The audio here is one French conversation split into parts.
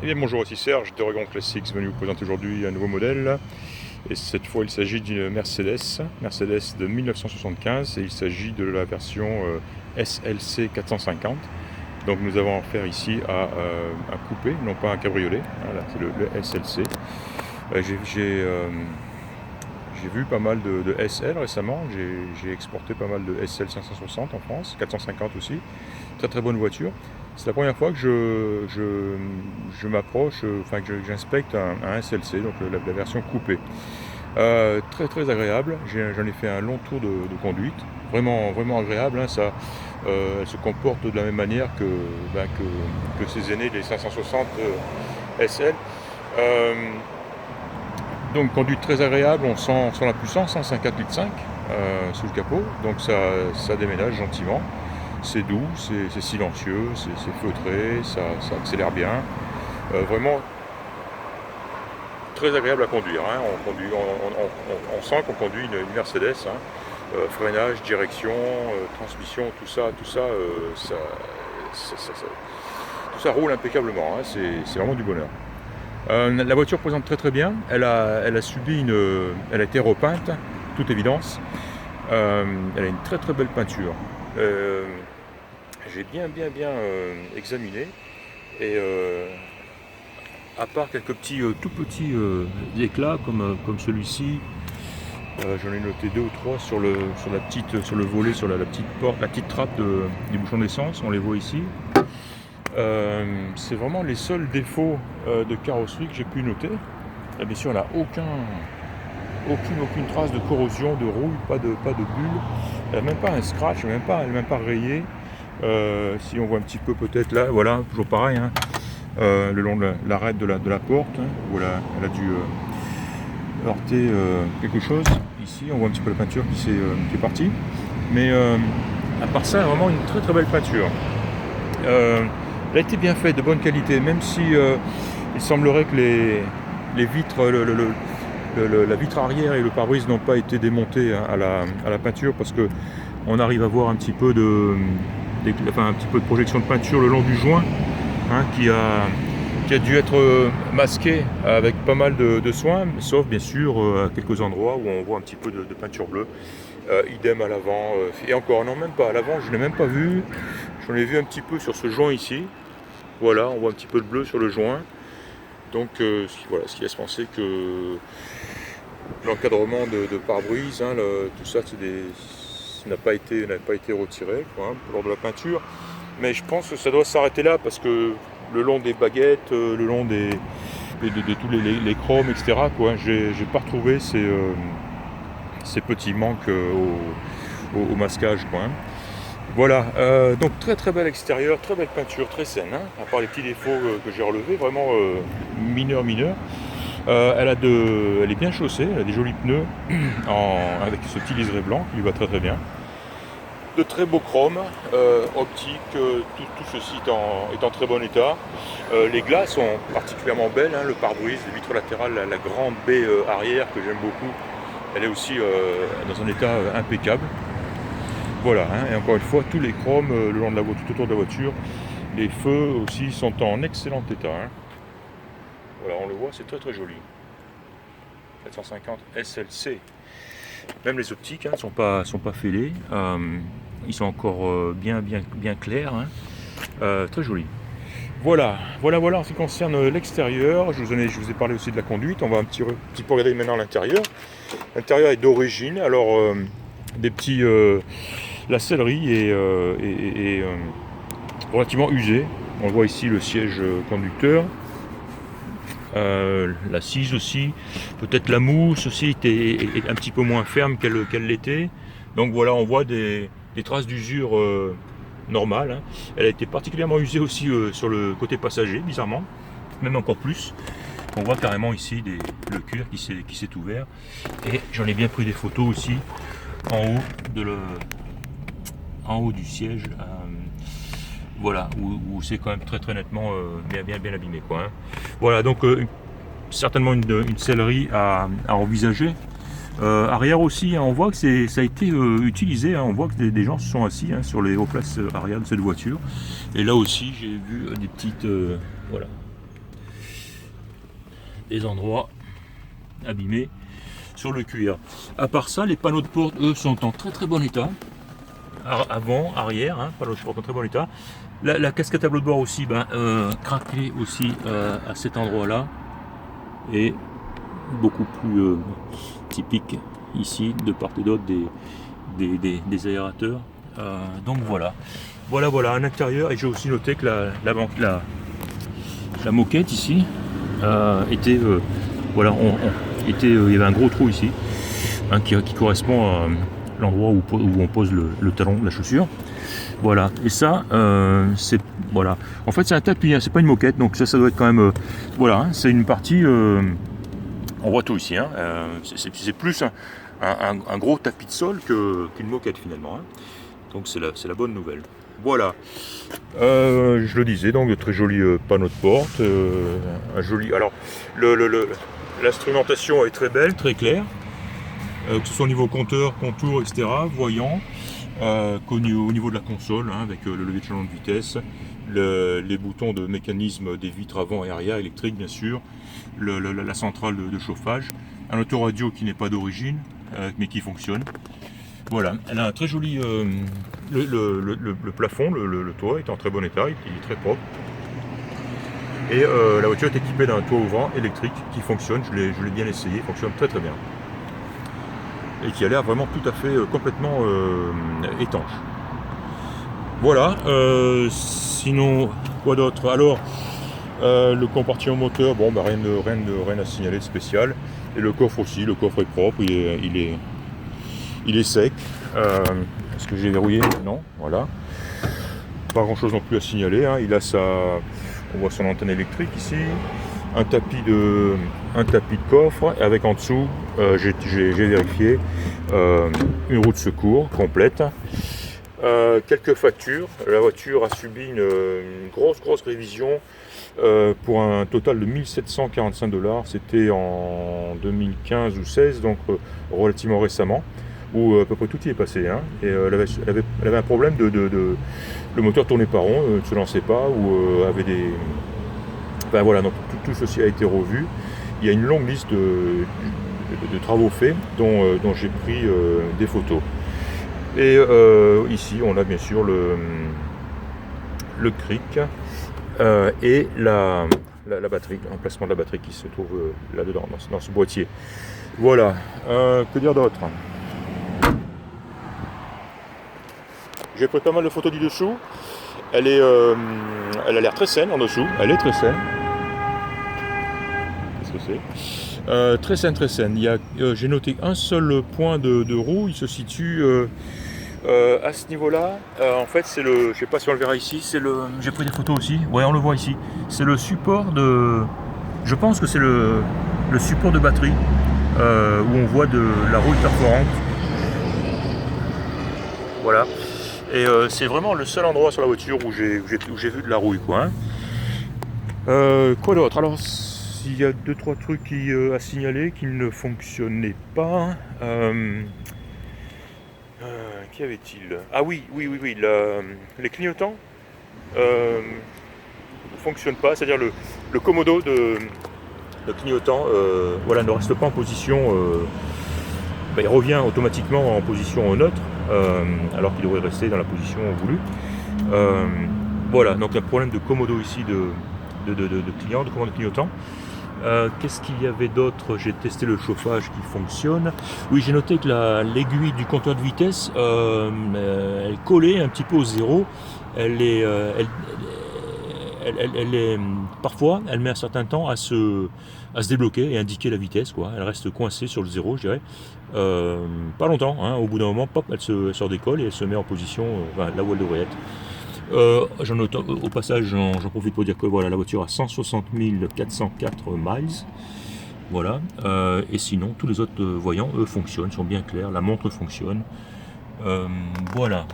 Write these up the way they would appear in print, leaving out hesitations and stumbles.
Eh bien bonjour, ici Serge d'Oregon Classics, venu vous présenter aujourd'hui un nouveau modèle. Et cette fois il s'agit d'une Mercedes de 1975 et il s'agit de la version SLC 450. Donc nous avons affaire ici à un coupé, non pas un cabriolet, voilà, c'est le SLC. J'ai vu pas mal de SL récemment, j'ai exporté pas mal de SL 560 en France, 450 aussi, très très bonne voiture. C'est la première fois que je m'approche, enfin que j'inspecte un SLC, donc la version coupée. Très très agréable, j'en ai fait un long tour de conduite, vraiment, vraiment agréable, hein, ça, elle se comporte de la même manière que ses aînés, les 560 SL. Donc conduite très agréable, on sent la puissance, hein, c'est un 4,5 litres sous le capot, donc ça déménage gentiment. C'est doux, c'est silencieux, c'est feutré, ça accélère bien. Vraiment très agréable à conduire, hein. On sent qu'on conduit une Mercedes, hein. Freinage, direction, transmission, tout ça roule impeccablement, hein. C'est vraiment du bonheur. La voiture présente très très bien, elle a été repeinte, toute évidence. Elle a une très très belle peinture. J'ai bien examiné et à part quelques tout petits éclats comme celui-ci, j'en ai noté 2 ou 3 sur le volet, sur la petite porte, la petite trappe du bouchon d'essence, on les voit ici. C'est vraiment les seuls défauts de carrosserie que j'ai pu noter. Là, bien sûr, elle n'a aucune trace de corrosion, de rouille, pas de bulle. Elle n'a même pas un scratch, elle n'est même pas rayée. Si on voit un petit peu peut-être là, voilà, toujours pareil, hein, le long de l'arête de la porte, hein, où elle a dû heurter quelque chose. Ici, on voit un petit peu la peinture qui est partie. Mais à part ça, vraiment une très très belle peinture. Elle a été bien faite, de bonne qualité, même si il semblerait que les vitres, la vitre arrière et le pare-brise n'ont pas été démontés, hein, à la peinture, parce que on arrive à voir un petit peu de projection de peinture le long du joint, hein, qui a dû être masqué avec pas mal de soin, sauf bien sûr à quelques endroits où on voit un petit peu de peinture bleue. Idem à l'avant, et encore, non, même pas à l'avant, je ne l'ai même pas vu. J'en ai vu un petit peu sur ce joint ici. Voilà, on voit un petit peu de bleu sur le joint. Donc voilà, ce qui laisse penser que l'encadrement de pare-brise, hein, tout ça, n'a pas été retiré, quoi, hein, lors de la peinture. Mais je pense que ça doit s'arrêter là, parce que le long des baguettes, le long de tous les chromes, etc., quoi, j'ai pas retrouvé ces petits manques au masquage, quoi, hein. Voilà, donc très très bel extérieur, très belle peinture, très saine, hein, à part les petits défauts que j'ai relevés, vraiment mineurs. Elle est bien chaussée, elle a des jolis pneus avec ce petit liseré blanc qui lui va très très bien. De très beaux chromes, optiques, tout ceci est en très bon état. Les glaces sont particulièrement belles, hein, le pare-brise, les vitres latérales, la grande baie arrière que j'aime beaucoup, elle est aussi dans un état impeccable. Voilà, hein, et encore une fois, tous les chromes le long de la voiture, tout autour de la voiture. Les feux aussi sont en excellent état, hein. Voilà, on le voit, c'est très très joli. 450 SLC. Même les optiques, hein, sont pas fêlés. Ils sont encore bien clairs, hein. Très joli. Voilà en ce qui concerne l'extérieur. Je vous ai parlé aussi de la conduite. On va un petit peu regarder maintenant l'intérieur. L'intérieur est d'origine. Alors la sellerie est relativement usée. On voit ici le siège conducteur, l'assise aussi, peut-être la mousse aussi est un petit peu moins ferme qu'elle l'était. Donc voilà, on voit des traces d'usure normales, hein. Elle a été particulièrement usée aussi sur le côté passager, bizarrement, même encore plus. On voit carrément ici le cuir qui s'est ouvert, et j'en ai bien pris des photos aussi en haut du siège, voilà, où c'est quand même très très nettement bien abîmé, quoi, hein. Voilà, donc certainement une sellerie à envisager. Arrière aussi, hein, on voit que ça a été utilisé, hein, on voit que des gens se sont assis, hein, sur les hauts places arrière de cette voiture. Et là aussi, j'ai vu des petites, voilà, des endroits abîmés sur le cuir. À part ça, les panneaux de porte, eux, sont en très très bon état. Avant, arrière, hein, panneaux de porte en très bon état. La casquette tableau de bord aussi, craquelée aussi à cet endroit-là. Et beaucoup plus typique ici, de part et d'autre, des aérateurs. Donc voilà. Voilà, à l'intérieur. Et j'ai aussi noté que la moquette ici était... il y avait un gros trou ici, hein, qui correspond à l'endroit où on pose le talon de la chaussure. Voilà, et ça, c'est voilà. En fait, c'est un tapis, hein, c'est pas une moquette, donc ça doit être quand même, voilà, hein, c'est une partie. On voit tout ici, hein, c'est plus un gros tapis de sol qu'une moquette finalement. Hein. Donc c'est la bonne nouvelle. Voilà. Je le disais, donc de très jolis panneaux de porte, un joli. Alors, l'instrumentation est très belle, très claire, que ce soit au niveau compteur, contour, etc., voyant. Qu'au niveau de la console, hein, avec le levier de changement de vitesse, les boutons de mécanisme des vitres avant et arrière électriques bien sûr, la centrale de chauffage, un autoradio qui n'est pas d'origine mais qui fonctionne. Voilà, elle a un très joli le plafond, le toit est en très bon état, il est très propre. Et la voiture est équipée d'un toit ouvrant électrique qui fonctionne, je l'ai bien essayé, il fonctionne très très bien. Et qui a l'air vraiment tout à fait complètement étanche. Voilà, sinon, quoi d'autre? Alors, le compartiment moteur, bon, rien à signaler de spécial. Et le coffre aussi, le coffre est propre, il est sec. Est-ce que j'ai verrouillé? Non, voilà. Pas grand chose non plus à signaler, hein. On voit son antenne électrique ici. Un tapis de coffre avec en dessous, j'ai vérifié, une roue de secours complète, quelques factures. La voiture a subi une grosse révision pour un total de 1745 $. C'était en 2015 ou 16, donc relativement récemment, où à peu près tout y est passé. Hein. Et elle avait un problème le moteur tournait pas rond, ne se lançait pas, ou avait des... Ben voilà, donc tout ceci a été revu. Il y a une longue liste de travaux faits dont j'ai pris des photos. Et ici, on a bien sûr le cric et la batterie, l'emplacement de la batterie qui se trouve là-dedans, dans ce boîtier. Voilà, que dire d'autre? J'ai pris pas mal de photos du dessous. Elle a l'air très saine en dessous, elle est très saine. Très saine. J'ai noté un seul point de roue, il se situe à ce niveau-là. En fait, je sais pas si on le verra ici, j'ai pris des photos aussi, ouais, on le voit ici. C'est le support je pense que c'est le support de batterie, où on voit de la rouille perforante. Voilà. Et c'est vraiment le seul endroit sur la voiture où j'ai vu de la rouille, quoi. Hein. Quoi d'autre? Alors, il y a 2-3 trucs à signaler qui ne fonctionnaient pas. Qu'y avait-il? Ah oui, les clignotants ne fonctionnent pas, c'est-à-dire le commodo de clignotant voilà, ne reste pas en position, il revient automatiquement en position neutre, alors qu'il devrait rester dans la position voulue. Voilà, donc un problème de commodo ici de commande de clignotant. Qu'est-ce qu'il y avait d'autre? J'ai testé le chauffage qui fonctionne. Oui, j'ai noté que l'aiguille du compteur de vitesse, elle collait un petit peu au zéro. Parfois, elle met un certain temps à se débloquer et indiquer la vitesse, quoi. Elle reste coincée sur le zéro, je dirais. Pas longtemps, hein. Au bout d'un moment, pop, elle se redécolle et elle se met en position là où elle devrait être. J'en note au passage, j'en profite pour dire que voilà, la voiture a 160 404 miles. Voilà. Et sinon, tous les autres voyants, eux, fonctionnent, sont bien clairs. La montre fonctionne. Voilà.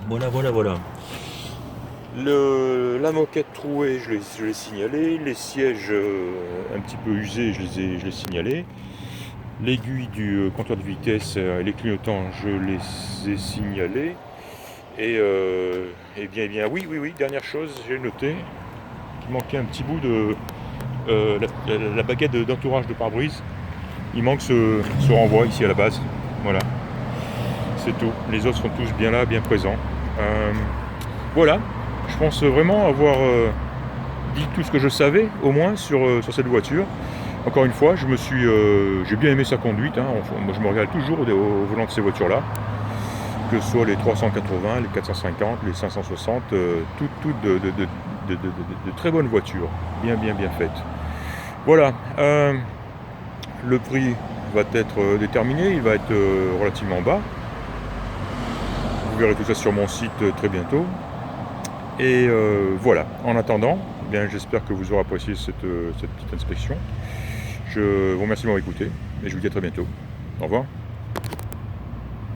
La moquette trouée, je l'ai signalé. Les sièges un petit peu usés, je l'ai signalé. L'aiguille du compteur de vitesse et les clignotants, je les ai signalés. Et bien, oui, dernière chose, j'ai noté qu'il manquait un petit bout la baguette d'entourage de pare-brise. Il manque ce renvoi ici à la base. Voilà, c'est tout. Les autres sont tous bien là, bien présents. Voilà, je pense vraiment avoir dit tout ce que je savais, au moins, sur cette voiture. Encore une fois, j'ai bien aimé sa conduite. Moi, je me régale toujours au volant de ces voitures-là. Que ce soit les 380, les 450, les 560, toutes de très bonnes voitures, bien faites. Voilà, le prix va être déterminé, il va être relativement bas. Vous verrez tout ça sur mon site très bientôt. Et voilà, en attendant, eh bien, j'espère que vous aurez apprécié cette petite inspection. Je vous remercie de m'avoir écouté et je vous dis à très bientôt. Au revoir.